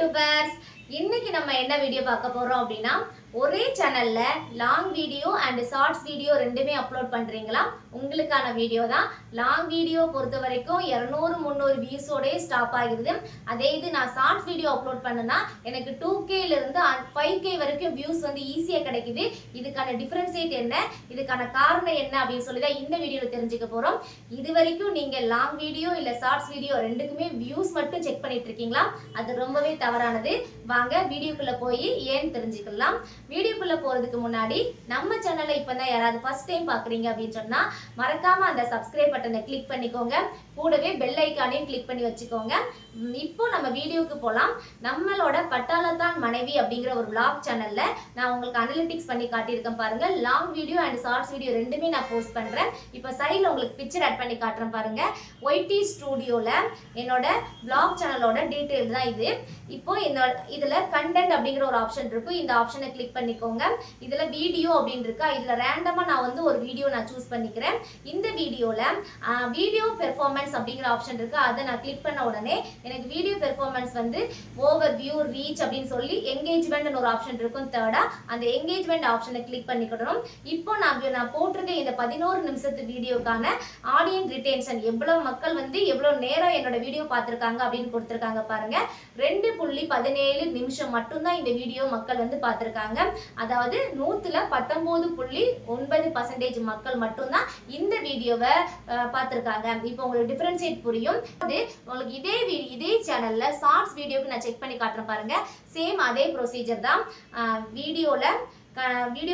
YouTubers இன்னைக்கு நம்ம என்ன வீடியோ பார்க்க போறோம் அப்படின்னா ஒரே சேனல்ல long video and shorts video ரெண்டுமே அப்லோட் பண்றீங்களா உங்களுக்கான வீடியோ தான். லாங் வீடியோ பொறுத்த வரைக்கும் 200-300 வியூஸோடே ஸ்டாப் ஆகிடுது. அதே இது நான் ஷார்ட்ஸ் வீடியோ அப்லோட் பண்ணனா எனக்கு 2K ல இருந்து 5K வரைக்கும் வியூஸ் வந்து ஈஸியா கிடைக்குது. இதுக்கான டிஃபரன்ஷியேட் என்ன, இதுக்கான காரணம் என்ன அப்படின்னு சொல்லி தான் இந்த வீடியோல தெரிஞ்சுக்க போறோம். இது வரைக்கும் நீங்க லாங் வீடியோ இல்ல ஷார்ட்ஸ் வீடியோ ரெண்டுக்குமே வியூஸ் மட்டும் செக் பண்ணிட்டு இருக்கீங்களா? அது ரொம்பவே தவறானது. வாங்க வீடியோக்குள்ள போய் ஏன் தெரிஞ்சுக்கலாம். வீடியோக்குள்ள போறதுக்கு முன்னாடி நம்ம சேனலை இப்பதான் யாராவது ஃபர்ஸ்ட் டைம் பாக்குறீங்க அப்படின்னு சொன்னா மறக்காம அந்த சப்ஸ்கிரைப் பட்டனை கிளிக் பண்ணிக்கோங்க. கூடவே பெல் ஐகானையும் கிளிக் பண்ணி வச்சுக்கோங்க. இப்போ நம்ம வீடியோக்கு போலாம். நம்மளோட பட்டாளத்தான் மனைவி அப்படிங்கிற ஒரு vlog சேனல்ல நான் உங்களுக்கு அனலிட்டிக்ஸ் பண்ணி காட்டியிருக்கேன் பாருங்க. Long video and shorts video ரெண்டுமே நான் போஸ்ட் பண்றேன். இப்போ சைடுல உங்களுக்கு பிக்சர் ஆட் பண்ணி காட்டுறேன் பாருங்க. ஒய்டி ஸ்டுடியோல என்னோட vlog சேனலோட டீடைல் தான் இது. இப்போ இதுல கண்டென்ட் அப்படிங்கிற ஒரு ஆப்ஷன் இருக்கும். இந்த ஆப்ஷனை கிளிக் பண்ணிக்கோங்க. இதுல வீடியோ அப்படின்னு இருக்கா, இதுல ரேண்டமா நான் வந்து ஒரு வீடியோ நான் சூஸ் பண்ணிக்கிறேன். இந்த வீடியோல வீடியோ பெர்ஃபார்மன்ஸ் அப்படிங்கிற ஆப்ஷன் இருக்கு. அதை நான் கிளிக் பண்ண உடனே எனக்கு வீடியோ பெர்ஃபார்மன்ஸ் வந்து ஓவர் வியூ, ரீச் அப்படின்னு சொல்லி என்கேஜ்மெண்ட் ஒரு ஆப்ஷன் இருக்கும். தேர்டா அந்த என்கேஜ்மெண்ட் ஆப்ஷனை கிளிக் பண்ணிக்கணும். இப்போ நான் போட்டிருக்க இந்த 11 நிமிஷத்து வீடியோக்கான ஆடியன்ஸ் ரிட்டென்ஷன், எவ்வளவு மக்கள் வந்து எவ்வளவு நேரம் என்னோட வீடியோ பார்த்திருக்காங்க அப்படின்னு கொடுத்திருக்காங்க பாருங்க. 2.17 நிமிஷம் மட்டும்தான் இந்த வீடியோ மக்கள் வந்து பார்த்திருக்காங்க. அதாவது 119.9% மக்கள் மட்டும்தான் இந்த வீடியோவை பார்த்திருக்காங்க. இப்போ உங்களுக்கு டிஃபரன்ஷியேட் புரியும். அது உங்களுக்கு இதே சேனல்ல ஷார்ட்ஸ் வீடியோக்கு நான் செக் பண்ணி காட்டுறேன் பாருங்க. சேம் அதே ப்ரொசீஜர் தான். வீடியோ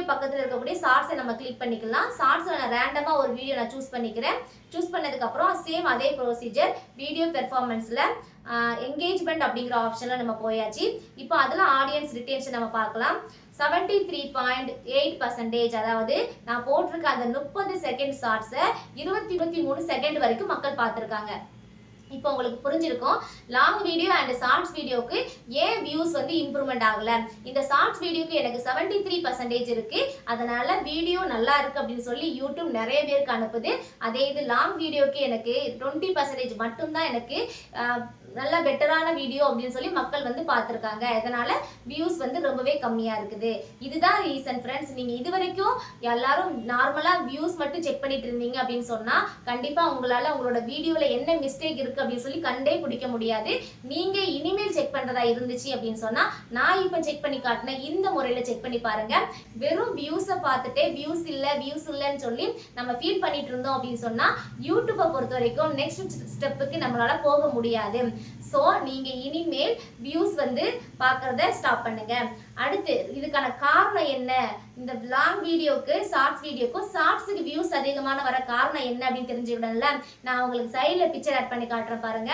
பக்கத்தில் இருக்கக்கூடிய ஷார்ட்ஸை நம்ம கிளிக் பண்ணிக்கலாம். ஷார்ட்ஸில் நான் ரேண்டமா ஒரு வீடியோ நான் சூஸ் பண்ணிக்கிறேன். சூஸ் பண்ணதுக்கு அப்புறம் சேம் அதே ப்ரொசீஜர் வீடியோ பெர்ஃபார்மன்ஸ்ல என்கேஜ்மெண்ட் அப்படிங்கிற ஆப்ஷன்ல நம்ம போயாச்சு. இப்போ அதுல ஆடியன்ஸ் ரிட்டென்ஷன் நம்ம பார்க்கலாம். 73.8%, அதாவது நான் போட்டிருக்க அந்த 30 செகண்ட் ஷார்ட்ஸை 23 செகண்ட் வரைக்கும் மக்கள் பார்த்திருக்காங்க. இப்போ உங்களுக்கு புரிஞ்சிருக்கும் லாங் வீடியோ அண்ட் ஷார்ட்ஸ் வீடியோக்கு ஏன் வியூஸ் வந்து இம்ப்ரூவ்மெண்ட் ஆகல. இந்த ஷார்ட்ஸ் வீடியோக்கு எனக்கு 73% இருக்கு. அதனால வீடியோ நல்லா இருக்கு அப்படின்னு சொல்லி யூடியூப் நிறைய பேருக்கு அனுப்புது. அதே இது லாங் வீடியோக்கு எனக்கு 20% மட்டும்தான் எனக்கு நல்ல பெட்டரான வீடியோ அப்படின்னு சொல்லி மக்கள் வந்து பார்த்துருக்காங்க. இதனால வியூஸ் வந்து ரொம்பவே கம்மியா இருக்குது. இதுதான் ரீசன் ஃப்ரெண்ட்ஸ். நீங்க இது வரைக்கும் எல்லாரும் நார்மலா வியூஸ் மட்டும் செக் பண்ணிட்டு இருந்தீங்க அப்படின்னு சொன்னா கண்டிப்பா உங்களால உங்களோட வீடியோல என்ன மிஸ்டேக் இருக்கு அப்படின்னு சொல்லி கண்டே பிடிக்க முடியாது. நீங்க இனிமேல் செக் பண்றதா இருந்துச்சு அப்படின்னு சொன்னா நான் இப்ப செக் பண்ணி காட்டினேன் இந்த முறையில செக் பண்ணி பாருங்க. வெறும் வியூஸை பார்த்துட்டே வியூஸ் இல்லைன்னு சொல்லி நம்ம ஃபீல் பண்ணிட்டு இருந்தோம் அப்படின்னு சொன்னா யூடியூப்பை பொறுத்த வரைக்கும் நெக்ஸ்ட் ஸ்டெப்புக்கு நம்மளால போக முடியாது. சோ நீங்க இனிமேல் வியூஸ் வந்து பார்க்கறத ஸ்டாப் பண்ணுங்க. அடுத்து இதுக்கான காரணம் என்ன, இந்த லாங் வீடியோக்கு ஷார்ட்ஸ் வீடியோக்கும் ஷார்ட்ஸுக்கு வியூஸ் அதிகமான வர காரணம் என்ன அப்படின்னு தெரிஞ்சுக்கிடல. நான் உங்களுக்கு சைடுல பிக்சர் ஆட் பண்ணி காட்டுறேன் பாருங்க.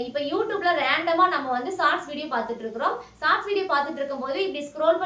இப்போ யூடியூப்ல ரேண்டமா நம்ம வந்து ஷார்ட்ஸ் வீடியோ பார்த்துட்டு இருக்கிறோம். ஷார்ட்ஸ் வீடியோ பார்த்துட்டு இருக்கும் போது இப்படி ஸ்க்ரோல்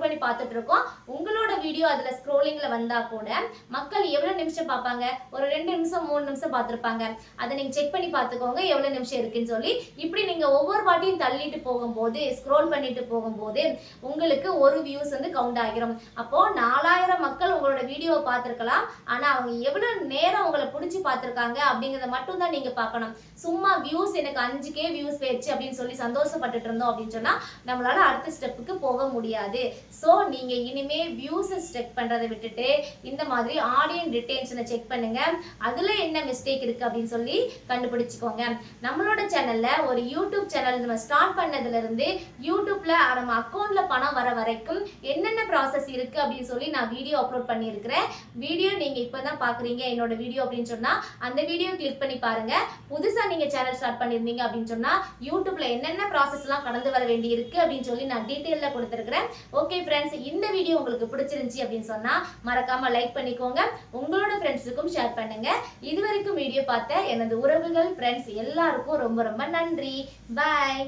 பண்ணி பார்த்துட்டு இருக்கோம். உங்களோட வீடியோ அதுல ஸ்க்ரோலிங்ல வந்தா கூட மக்கள் எவ்வளவு நிமிஷம் பார்ப்பாங்க, ஒரு 2 நிமிஷம் 3 நிமிஷம் பார்த்திருப்பாங்க. அதை நீங்க செக் பண்ணி பார்த்துக்கோங்க எவ்வளவு நிமிஷம் இருக்குன்னு சொல்லி. இப்படி நீங்க ஒவ்வொரு வாட்டியும் தள்ளிட்டு போகும்போது ஸ்க்ரோல் பண்ணிட்டு போகும்போது உங்களுக்கு ஒரு வியூஸ் வந்து கவுண்ட் ஆகிரும். அப்போ 4000 மக்கள் உங்களோட வீடியோவை பார்த்திருக்கலாம். ஆனா அவங்க எவ்வளவு நேரம் உங்களை பிடிச்சி பார்த்திருக்காங்க அப்படிங்கறத மட்டும் தான் நீங்க பார்க்கணும். சும்மா வியூஸ் எனக்கு 5K வியூஸ் போயிடுச்சு அப்படின்னு சொல்லி சந்தோஷப்பட்டுட்டு இருந்தோம் அப்படின்னு சொன்னா நம்மளால அடுத்த ஸ்டெப்புக்கு போக முடியாது. சோ நீங்க இனிமே வியூஸ் செக் பண்றதை விட்டுட்டு இந்த மாதிரி ஆடியன்ஸ் ரிட்டென்ஷனை செக் பண்ணுங்க. அதுல என்ன மிஸ்டேக் இருக்கு அப்படின்னு சொல்லி கண்டுபிடிச்சுக்கோங்க. நம்மளோட சேனல்ல ஒரு யூடியூப் சேனல் நம்ம ஸ்டார்ட் பண்ணதுல இருந்து யூடியூப்ல நம்ம அக்கௌண்ட்ல பணம் வர வரைக்கும் என்னென்ன ப்ராசஸ் இருக்கு அப்படின்னு சொல்லி நான் வீடியோ அப்லோட் பண்ணியிருக்கிறேன். வீடியோ நீங்க இப்பதான் பாக்குறீங்க என்னோட வீடியோ அப்படின்னு சொன்னா அந்த வீடியோ கிளிக் பண்ணி பாருங்க. புதுசா நீங்க சேனல் ஸ்டார்ட் பண்ணிருந்தீங்க அப்படின்னு சொன்னா யூடியூப்ல என்னென்ன ப்ராசஸ் எல்லாம் கடந்து வர வேண்டி இருக்கு அப்படின்னு சொல்லி நான் டீடைல்ல கொடுத்திருக்கிறேன். ஓகே ஃப்ரெண்ட்ஸ், இந்த வீடியோ உங்களுக்கு பிடிச்சிருந்துச்சு அப்படின்னு சொன்னா மறக்காம லைக் பண்ணிக்கோங்க. உங்களோட ஃப்ரெண்ட்ஸுக்கும் ஷேர் பண்ணுங்க. இதுவரைக்கும் வீடியோ பார்த்த எனது உறவுகள் ஃப்ரெண்ட்ஸ் எல்லாருக்கும் ரொம்ப ரொம்ப நன்றி. பாய்.